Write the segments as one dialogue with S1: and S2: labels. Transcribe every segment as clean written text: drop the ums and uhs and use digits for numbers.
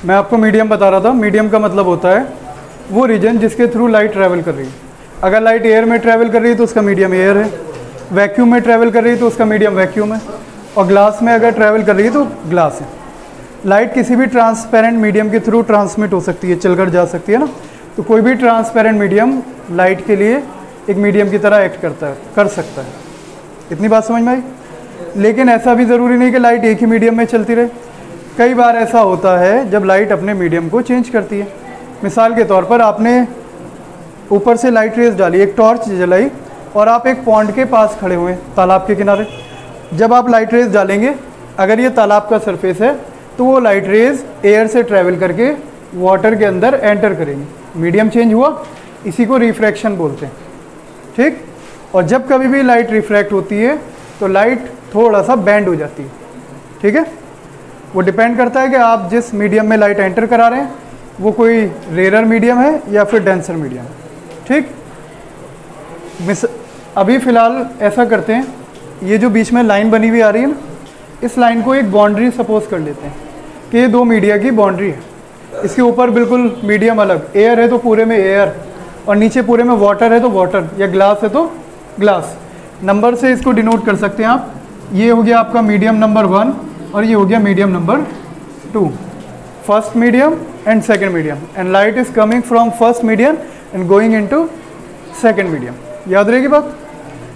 S1: मैं आपको मीडियम बता रहा था। मीडियम का मतलब होता है वो रीजन जिसके थ्रू लाइट ट्रैवल कर रही है। अगर लाइट एयर में ट्रैवल कर रही है तो उसका मीडियम एयर है, वैक्यूम में ट्रैवल कर रही है तो उसका मीडियम वैक्यूम है, और ग्लास में अगर ट्रैवल कर रही है तो ग्लास है। लाइट किसी भी ट्रांसपेरेंट मीडियम के थ्रू ट्रांसमिट हो सकती है, चलकर जा सकती है ना। तो कोई भी ट्रांसपेरेंट मीडियम लाइट के लिए एक मीडियम की तरह एक्ट कर सकता है। इतनी बात समझ में आई? लेकिन ऐसा भी ज़रूरी नहीं कि लाइट एक ही मीडियम में चलती रहे। कई बार ऐसा होता है जब लाइट अपने मीडियम को चेंज करती है। मिसाल के तौर पर आपने ऊपर से लाइट रेज डाली, एक टॉर्च जलाई और आप एक पॉन्ड के पास खड़े हुए हैं, तालाब के किनारे। जब आप लाइट रेज डालेंगे, अगर ये तालाब का सरफेस है तो वो लाइट रेज एयर से ट्रैवल करके वाटर के अंदर एंटर करेंगे, मीडियम चेंज हुआ, इसी को रिफ्रैक्शन बोलते हैं। ठीक। और जब कभी भी लाइट रिफ्रैक्ट होती है तो लाइट थोड़ा सा बेंड हो जाती है। ठीक है। वो डिपेंड करता है कि आप जिस मीडियम में लाइट एंटर करा रहे हैं वो कोई रेयर मीडियम है या फिर डेंसर मीडियम है। ठीक। अभी फ़िलहाल ऐसा करते हैं, ये जो बीच में लाइन बनी हुई आ रही है ना, इस लाइन को एक बाउंड्री सपोज कर लेते हैं कि ये दो मीडिया की बाउंड्री है। इसके ऊपर बिल्कुल मीडियम अलग, एयर है तो पूरे में एयर, और नीचे पूरे में वाटर है तो वाटर, या ग्लास है तो ग्लास। नंबर से इसको डिनोट कर सकते हैं आप। ये हो गया आपका मीडियम नंबर 1 और ये हो गया medium number 2। First medium and second medium, and light is coming from first medium and going into second medium. याद रहेगी बात?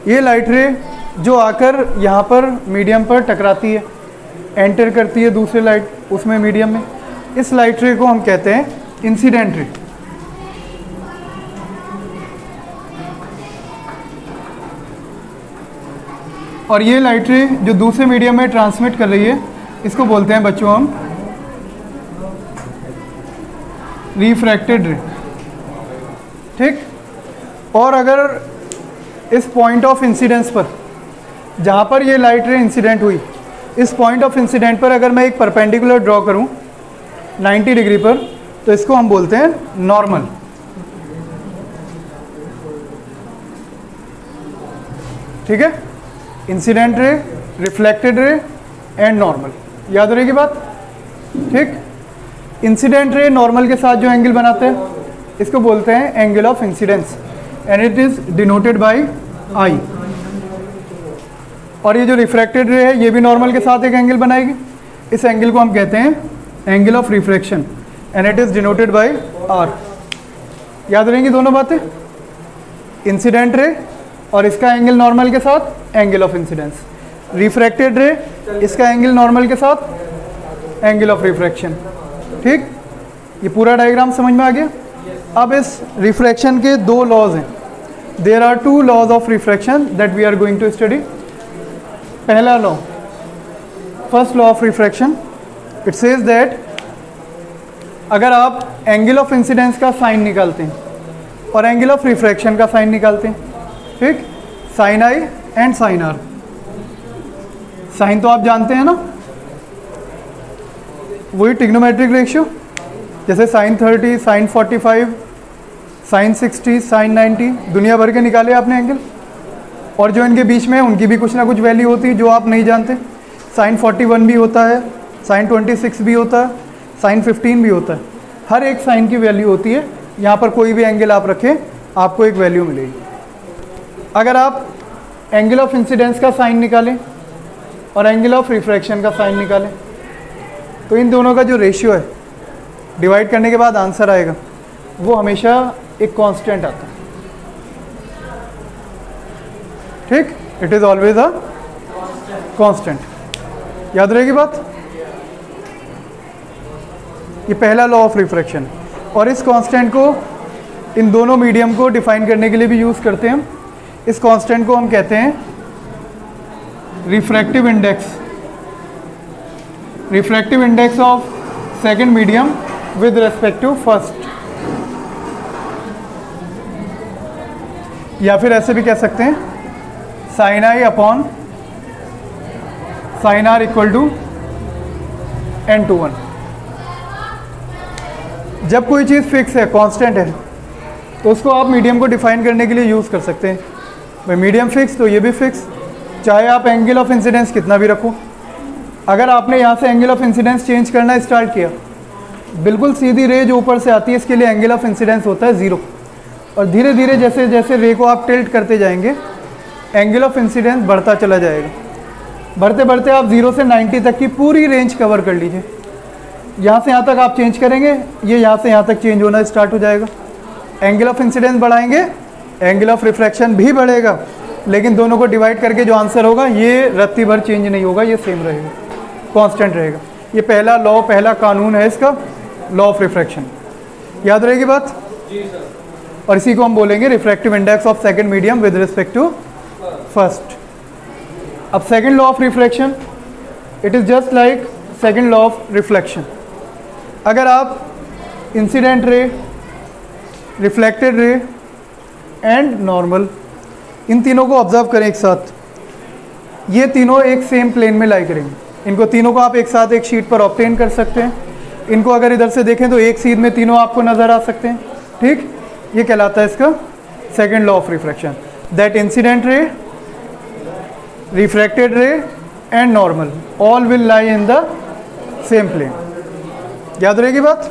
S1: ये लाइट रे जो आकर यहाँ पर मीडियम पर टकराती है, एंटर करती है दूसरे लाइट उसमें मीडियम में, इस लाइट रे को हम कहते हैं इंसिडेंट रे। और ये लाइट रे जो दूसरे मीडियम में ट्रांसमिट कर रही है, इसको बोलते हैं बच्चों हम रिफ्रैक्टेड रे। ठीक। और अगर इस पॉइंट ऑफ इंसिडेंस पर, जहाँ पर ये लाइट रे इंसिडेंट हुई, इस पॉइंट ऑफ इंसिडेंट पर अगर मैं एक परपेंडिकुलर ड्रॉ करूँ 90 डिग्री पर, तो इसको हम बोलते हैं नॉर्मल। ठीक है। Incident ray, reflected ray and normal. याद रहेगी बात? ठीक। इंसिडेंट रे नॉर्मल के साथ जो एंगल बनाते हैं इसको बोलते हैं angle of incidence, and it is denoted by i. और ये जो रिफ्रैक्टेड रे है ये भी नॉर्मल के साथ एक एंगल बनाएगी, इस एंगल को हम कहते हैं angle of refraction, and it is denoted by R. याद रहेंगी दोनों बातें? इंसिडेंट रे और इसका एंगल नॉर्मल के साथ एंगल ऑफ इंसिडेंस, रिफ्रैक्टेड रे इसका एंगल नॉर्मल के साथ एंगल ऑफ रिफ्रैक्शन। ठीक। ये पूरा डायग्राम समझ में आ गया? अब इस रिफ्रैक्शन के दो लॉज हैं। There are 2 laws of refraction that we are going to study. पहला law, first law of refraction, it says that अगर आप एंगल ऑफ इंसिडेंस का साइन निकालते हैं और एंगल ऑफ रिफ्रैक्शन का साइन निकालते हैं, ठीक, sine i and sine r. Sine तो आप जानते हैं ना, वही ट्रिग्नोमेट्रिक रेशियो, जैसे साइन 30, साइन 45, साइन 60, साइन 90, दुनिया भर के निकाले आपने एंगल। और जो इनके बीच में है उनकी भी कुछ ना कुछ वैल्यू होती है जो आप नहीं जानते। साइन 41 भी होता है, साइन 26 भी होता है, साइन 15 भी होता है। हर एक साइन की वैल्यू होती है। यहाँ पर कोई भी एंगल आप रखें आपको एक वैल्यू मिलेगी। अगर आप एंगल ऑफ इंसिडेंस का साइन निकालें और एंगल ऑफ रिफ्रैक्शन का साइन निकालें तो इन दोनों का जो रेशियो है डिवाइड करने के बाद आंसर आएगा, वो हमेशा एक कांस्टेंट आता है। ठीक, it is always a constant. याद रहेगी बात? ये पहला लॉ ऑफ रिफ्रैक्शन। और इस कांस्टेंट को इन दोनों मीडियम को डिफाइन करने के लिए भी यूज़ करते हैं हम। इस कांस्टेंट को हम कहते हैं refractive index, refractive index of second medium with respect to first. या फिर ऐसे भी कह सकते हैं sine I upon sine R equal to n/1। जब कोई चीज़ फिक्स है, कांस्टेंट है, तो उसको आप मीडियम को डिफाइन करने के लिए यूज़ कर सकते हैं। भाई मीडियम फिक्स तो ये भी फिक्स, चाहे आप एंगल ऑफ इंसिडेंस कितना भी रखो। अगर आपने यहाँ से एंगल ऑफ इंसिडेंस चेंज करना स्टार्ट किया बिल्कुल सीधी रे जो ऊपर से आती है इसके लिए एंगल ऑफ इंसिडेंस होता है 0, और धीरे धीरे जैसे जैसे रे को आप टिल्ट करते जाएंगे एंगल ऑफ इंसिडेंस बढ़ता चला जाएगा। बढ़ते बढ़ते आप 0 से 90 तक की पूरी रेंज कवर कर लीजिए। यहाँ से यहाँ तक आप चेंज करेंगे, ये यहाँ से यहाँ तक चेंज होना स्टार्ट हो जाएगा। एंगल ऑफ इंसिडेंस बढ़ाएंगे, एंगल ऑफ रिफ्रैक्शन भी बढ़ेगा, लेकिन दोनों को डिवाइड करके जो आंसर होगा ये रत्ती भर चेंज नहीं होगा, ये सेम रहेगा, कांस्टेंट रहेगा। ये पहला लॉ, पहला कानून है इसका, लॉ ऑफ रिफ्रैक्शन। याद रहेगी बात? और इसी को हम बोलेंगे refractive index of second medium with respect to first. अब second law of refraction, it is just like second law of reflection. अगर आप incident ray, reflected ray and normal, इन तीनों को ऑब्जर्व करें एक साथ, ये तीनों एक सेम प्लेन में लाई करेंगे। इनको तीनों को आप एक साथ एक शीट पर ऑब्टेन कर सकते हैं। इनको अगर इधर से देखें तो एक सीध में तीनों आपको नज़र आ सकते हैं। ठीक, ये कहलाता है इसका second law of refraction, that incident ray, refracted ray and normal all will lie in the same plane. याद रहेगी बात?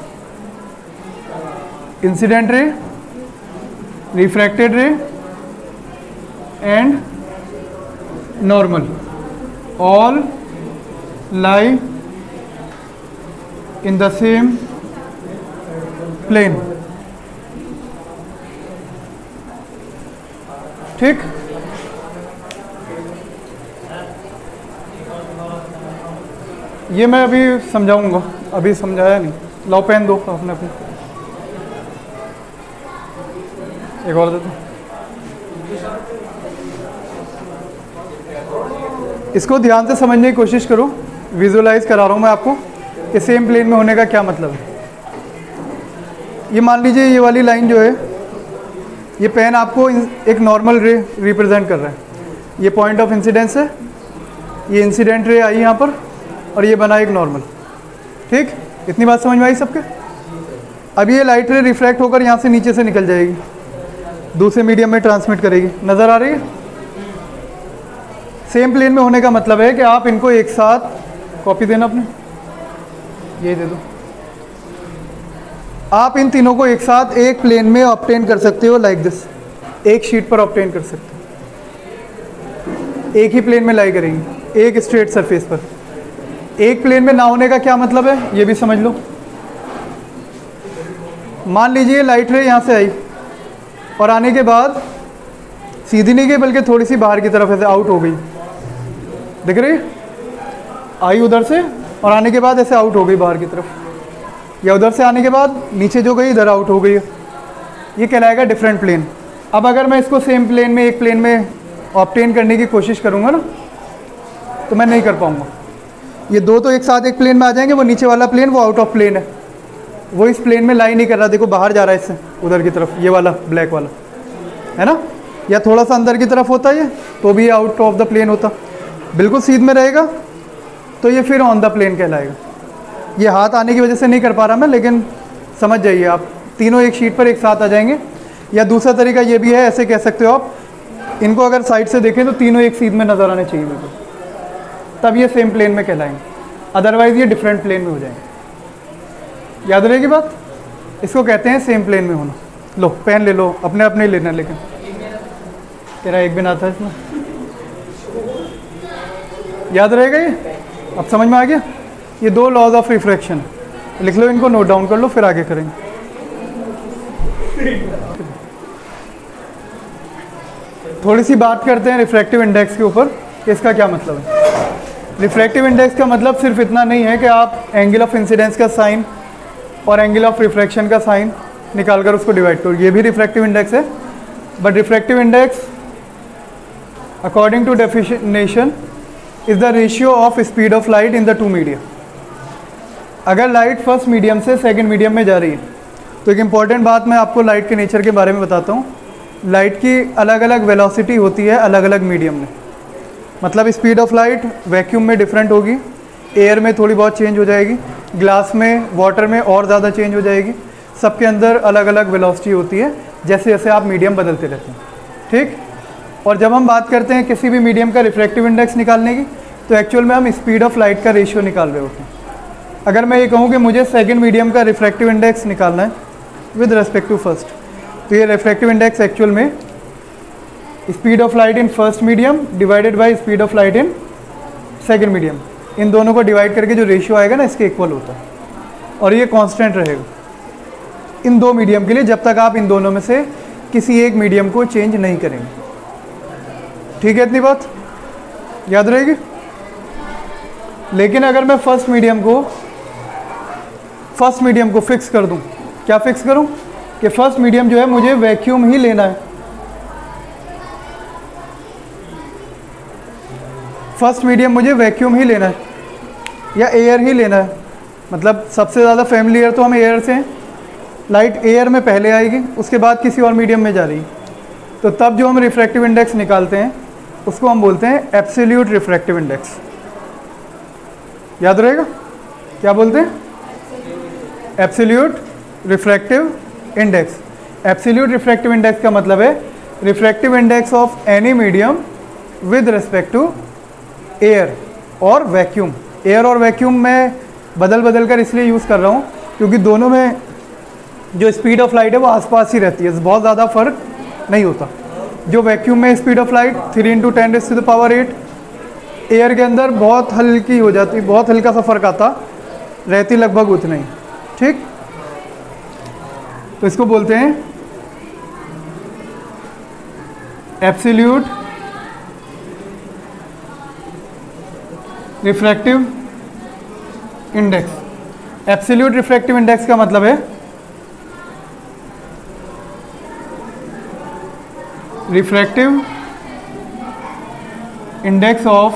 S1: Incident ray, refracted ray and normal all lie in the same plane। ठीक, ये मैं अभी समझाऊंगा, अभी समझाया नहीं। लाओ पेन दो अपने अपने, एक और दे दो। इसको ध्यान से समझने की कोशिश करो, विजुलाइज करा रहा हूँ मैं आपको कि सेम प्लेन में होने का क्या मतलब है। ये मान लीजिए ये वाली लाइन जो है, ये पेन आपको एक नॉर्मल रे रिप्रेजेंट कर रहा है। ये पॉइंट ऑफ इंसिडेंस है, ये इंसिडेंट रे आई यहाँ पर, और ये बना एक नॉर्मल। ठीक, इतनी बात समझ में आई सबके? अब ये लाइट रे रिफ्रैक्ट होकर यहाँ से नीचे से निकल जाएगी, दूसरे मीडियम में ट्रांसमिट करेगी। नज़र आ रही है? सेम प्लेन में होने का मतलब है कि आप इनको एक साथ, कॉपी देना अपने, ये दे दो, आप इन तीनों को एक साथ एक प्लेन में ऑब्टेन कर सकते हो, लाइक दिस। एक शीट पर ऑब्टेन कर सकते हो, एक ही प्लेन में लाई करेंगे, एक स्ट्रेट सरफेस पर। एक प्लेन में ना होने का क्या मतलब है ये भी समझ लो। मान लीजिए लाइट रे यहाँ से आई और आने के बाद सीधी नहीं गई बल्कि थोड़ी सी बाहर की तरफ ऐसे आउट हो गई, दिख रही? आई उधर से और आने के बाद ऐसे आउट हो गई बाहर की तरफ, या उधर से आने के बाद नीचे जो गई इधर आउट हो गई। ये कहलाएगा डिफरेंट प्लेन। अब अगर मैं इसको सेम प्लेन में, एक प्लेन में ऑब्टेन करने की कोशिश करूँगा ना, तो मैं नहीं कर पाऊँगा। ये दो तो एक साथ एक प्लेन में आ जाएंगे, वो नीचे वाला प्लेन वो आउट ऑफ प्लेन है, वो इस प्लेन में लाई नहीं कर रहा, देखो बाहर जा रहा है इससे उधर की तरफ, ये वाला ब्लैक वाला है ना, या थोड़ा सा अंदर की तरफ होता है ये, तो भी ये आउट ऑफ द प्लेन होता। बिल्कुल सीध में रहेगा तो ये फिर ऑन द प्लेन कहलाएगा। ये हाथ आने की वजह से नहीं कर पा रहा मैं, लेकिन समझ जाइए आप, तीनों एक शीट पर एक साथ आ जाएंगे। या दूसरा तरीका ये भी है, ऐसे कह सकते हो आप, इनको अगर साइड से देखें तो तीनों एक सीध में नज़र आने चाहिए मेरे को, तब ये सेम प्लेन में कहलाएंगे, अदरवाइज़ ये डिफरेंट प्लेन में हो जाएंगे। याद रहेगी बात? इसको कहते हैं सेम प्लेन में होना। लो पेन ले लो, अपने अपने ही लेना, लेकिन तेरा एक भी ना था इसमें। याद रहेगा ये? अब समझ में आ गया? ये दो लॉज ऑफ रिफ्रैक्शन, लिख लो इनको, नोट डाउन कर लो, फिर आगे करेंगे। थोड़ी सी बात करते हैं रिफ्रैक्टिव इंडेक्स के ऊपर, इसका क्या मतलब है। रिफ्रैक्टिव इंडेक्स का मतलब सिर्फ इतना नहीं है कि आप एंगल ऑफ इंसिडेंस का साइन और एंगल ऑफ रिफ्रैक्शन का साइन निकाल कर उसको डिवाइड करो, ये भी रिफ्रैक्टिव इंडेक्स है। But refractive index according to definition is the ratio of speed of light in the two medium. अगर लाइट फर्स्ट मीडियम से सेकंड मीडियम में जा रही है, तो एक इम्पॉर्टेंट बात मैं आपको लाइट के नेचर के बारे में बताता हूँ। लाइट की अलग अलग वेलोसिटी होती है अलग अलग मीडियम में, मतलब स्पीड ऑफ लाइट वैक्यूम में डिफरेंट होगी, एयर में थोड़ी बहुत चेंज हो जाएगी, ग्लास में, वाटर में और ज़्यादा चेंज हो जाएगी। सबके अंदर अलग अलग वेलोसिटी होती है जैसे जैसे आप मीडियम बदलते रहते हैं। ठीक, और जब हम बात करते हैं किसी भी मीडियम का रिफ्रैक्टिव इंडेक्स निकालने की, तो एक्चुअल में हम स्पीड ऑफ लाइट का रेशियो निकाल रहे होते हैं। अगर मैं ये कहूँ कि मुझे सेकंड मीडियम का रिफ्रैक्टिव इंडेक्स निकालना है विद रेस्पेक्ट टू फर्स्ट, तो ये रिफ्रैक्टिव इंडेक्स एक्चुअल में speed of light in first medium divided by speed of light in second medium, इन दोनों को डिवाइड करके जो रेशियो आएगा ना इसके इक्वल होता है, और ये कांस्टेंट रहेगा इन दो मीडियम के लिए जब तक आप इन दोनों में से किसी एक मीडियम को चेंज नहीं करेंगे। ठीक है, इतनी बात याद रहेगी। लेकिन अगर मैं फर्स्ट मीडियम को फिक्स कर दूं, क्या फिक्स करूं कि फर्स्ट मीडियम जो है मुझे वैक्यूम ही लेना है, फर्स्ट मीडियम मुझे वैक्यूम ही लेना है या एयर ही लेना है, मतलब सबसे ज़्यादा फैमिलियर तो हम एयर से हैं, लाइट एयर में पहले आएगी उसके बाद किसी और मीडियम में जा रही है, तो तब जो हम रिफ्रैक्टिव इंडेक्स निकालते हैं उसको हम बोलते हैं एब्सोल्यूट रिफ्रैक्टिव इंडेक्स। याद रहेगा क्या बोलते हैं? Absolute refractive index. Absolute refractive index का मतलब है refractive index of any medium with respect to air और वैक्यूम। एयर और वैक्यूम में बदल कर इसलिए यूज़ कर रहा हूँ क्योंकि दोनों में जो स्पीड ऑफ लाइट है वो आसपास ही रहती है, बहुत ज़्यादा फर्क नहीं होता। जो वैक्यूम में स्पीड ऑफ लाइट 3 × 10⁸, एयर के अंदर बहुत हल्की हो जाती, बहुत हल्का सा फर्क आता, रहती लगभग उतना ही। ठीक, तो इसको बोलते हैं absolute refractive index. Absolute refractive index का मतलब है refractive index of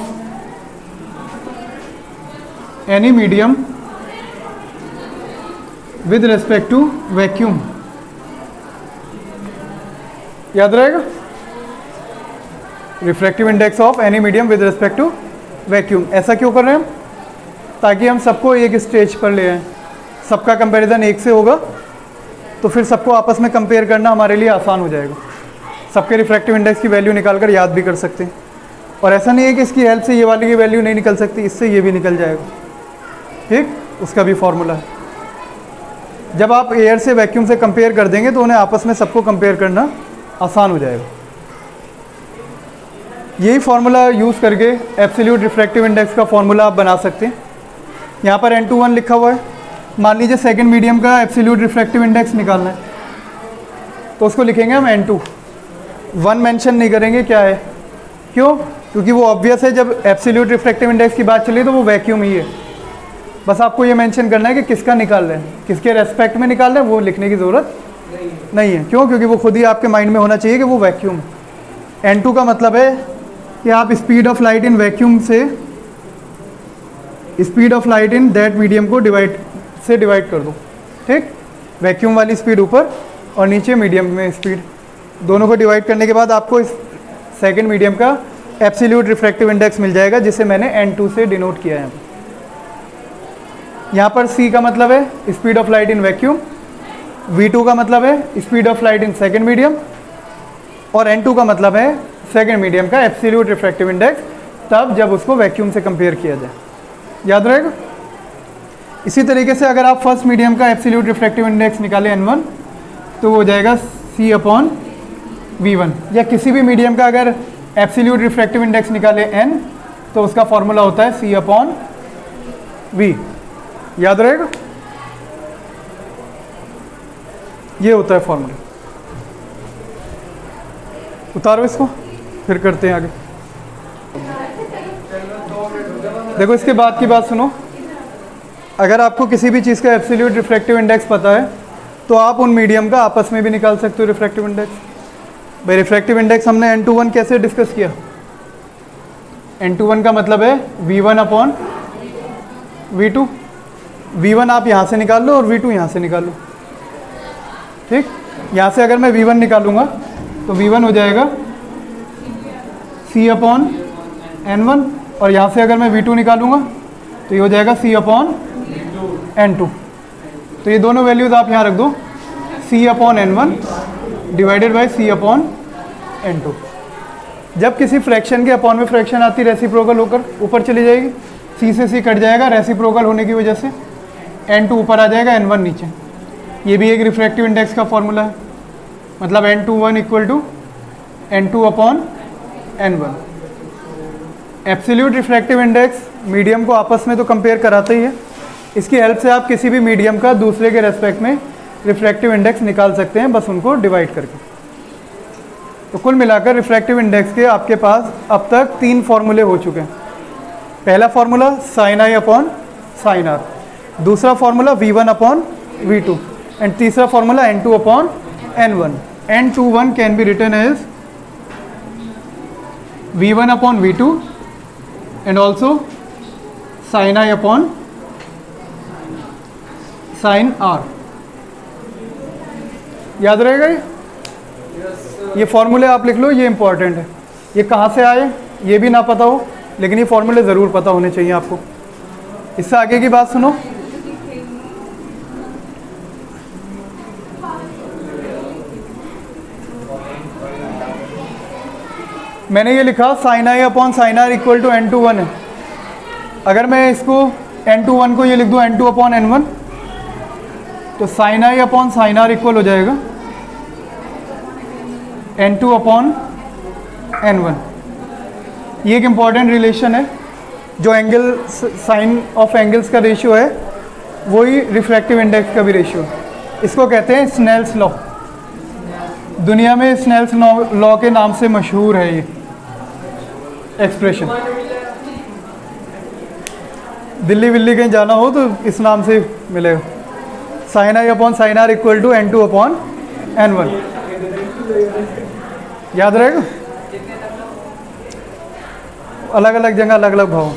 S1: any medium with respect to vacuum. याद रहेगा, refractive index of any medium with respect to vacuum. ऐसा क्यों कर रहे हैं हम? ताकि हम सबको एक स्टेज पर ले आएं, सबका कंपैरिजन एक से होगा तो फिर सबको आपस में कंपेयर करना हमारे लिए आसान हो जाएगा, सबके रिफ्रैक्टिव इंडेक्स की वैल्यू निकाल कर याद भी कर सकते हैं। और ऐसा नहीं है कि इसकी हेल्प से ये वाली की वैल्यू नहीं निकल सकती, इससे ये भी निकल जाएगा। ठीक, उसका भी फॉर्मूला है। जब आप एयर से वैक्यूम से कंपेयर कर देंगे तो उन्हें आपस में सबको कंपेयर करना आसान हो जाएगा। यही फार्मूला यूज़ करके एब्सोल्यूट रिफ्रैक्टिव इंडेक्स का फार्मूला आप बना सकते हैं। यहाँ पर N21 लिखा हुआ है। मान लीजिए सेकंड मीडियम का एब्सोल्यूट रिफ्रैक्टिव इंडेक्स निकालना है तो उसको लिखेंगे हम N2। 1 मेंशन नहीं करेंगे, क्या है, क्यों? क्योंकि वो ऑब्वियस है, जब एब्सोल्यूट रिफ्रैक्टिव इंडेक्स की बात चली तो वो वैक्यूम ही है। बस आपको ये मेंशन करना है कि किसका निकाल रहे हैं, किसके रेस्पेक्ट में निकाल रहे हैं, वो लिखने की ज़रूरत नहीं है। क्यों? क्योंकि वो खुद ही आपके माइंड में होना चाहिए कि वो वैक्यूम है। N2 का मतलब है कि आप speed of light in vacuum से speed of light in that medium को डिवाइड कर दो। ठीक, वैक्यूम वाली स्पीड ऊपर और नीचे मीडियम में स्पीड, दोनों को डिवाइड करने के बाद आपको इस सेकेंड मीडियम का एब्सोल्यूट रिफ्रैक्टिव इंडेक्स मिल जाएगा, जिसे मैंने N2 से डिनोट किया है। यहाँ पर C का मतलब है speed of light in vacuum, V2 का मतलब है speed of light in second medium, और N2 का मतलब है सेकेंड मीडियम का एब्सोल्यूट रिफ्रैक्टिव इंडेक्स, तब जब उसको वैक्यूम से कंपेयर किया जाए। याद रहेगा। इसी तरीके से अगर आप फर्स्ट मीडियम का एब्सोल्यूट रिफ्रैक्टिव इंडेक्स निकालें N1 तो वो हो जाएगा C/V1, या किसी भी मीडियम का अगर एब्सोल्यूट रिफ्रैक्टिव इंडेक्स निकाले N तो उसका फॉर्मूला होता है C/V। याद रहेगा, ये होता है फॉर्मूला। उतारो इसको, फिर करते हैं आगे। देखो, इसके बाद की बात सुनो। अगर आपको किसी भी चीज़ का एब्सोल्यूट रिफ्रैक्टिव इंडेक्स पता है तो आप उन मीडियम का आपस में भी निकाल सकते हो रिफ्रैक्टिव इंडेक्स। भाई रिफ्रैक्टिव इंडेक्स हमने N21 कैसे डिस्कस किया? N21 का मतलब है V1/V2। V1 आप यहाँ से निकाल लो और V2 यहाँ से निकाल लो। ठीक, यहाँ से अगर मैं V1 निकालूंगा तो V1 हो जाएगा C/N1, और यहाँ से अगर मैं V2 निकालूंगा तो ये हो जाएगा C/N2। तो ये दोनों वैल्यूज़ आप यहाँ रख दो, C/N1 डिवाइडेड बाई C/N2। जब किसी फ्रैक्शन के अपॉन में फ्रैक्शन आती, रेसिप्रोकल होकर ऊपर चली जाएगी, C से C कट जाएगा रेसिप्रोकल होने की वजह से, N2 ऊपर आ जाएगा, N1 नीचे। ये भी एक रिफ्रैक्टिव इंडेक्स का फॉर्मूला है, मतलब N21 equal to N2 upon N1। Absolute refractive index medium को आपस में तो कंपेयर कराता ही है, इसकी हेल्प से आप किसी भी मीडियम का दूसरे के रेस्पेक्ट में रिफ्रैक्टिव इंडेक्स निकाल सकते हैं, बस उनको डिवाइड करके। तो कुल मिलाकर रिफ्रैक्टिव इंडेक्स के आपके पास अब तक 3 फॉर्मूले हो चुके हैं। पहला फॉर्मूला साइन आई अपॉन साइन आर, दूसरा formula V1 upon V2 and तीसरा formula N2 upon N1। N21 can be written as V1 upon V2 and also sine I upon sine r. याद रहेगा ये फॉर्मूले आप लिख लो, ये इंपॉर्टेंट है। ये कहाँ से आए ये भी ना पता हो, लेकिन ये फॉर्मूले ज़रूर पता होने चाहिए आपको। इससे आगे की बात सुनो, मैंने ये लिखा sine I upon sine R equal to N21 है। अगर मैं इसको N21 को ये लिख दूँ N2 अपॉन N1, तो साइन आई अपॉन साइन आर इक्वल हो जाएगा N2 अपॉन N1। ये एक इम्पॉर्टेंट रिलेशन है, जो एंगल साइन ऑफ एंगल्स का रेशियो है वही रिफ्रैक्टिव इंडेक्स का भी रेशियो है। इसको कहते हैं स्नेल्स लॉ। दुनिया में स्नेल्स लॉ के नाम से मशहूर है ये एक्सप्रेशन। दिल्ली विल्ली कहीं जाना हो तो इस नाम से मिलेगा, sine I upon sine R equal to N2 upon N1। याद रहेगा, अलग अलग जगह अलग अलग भाव।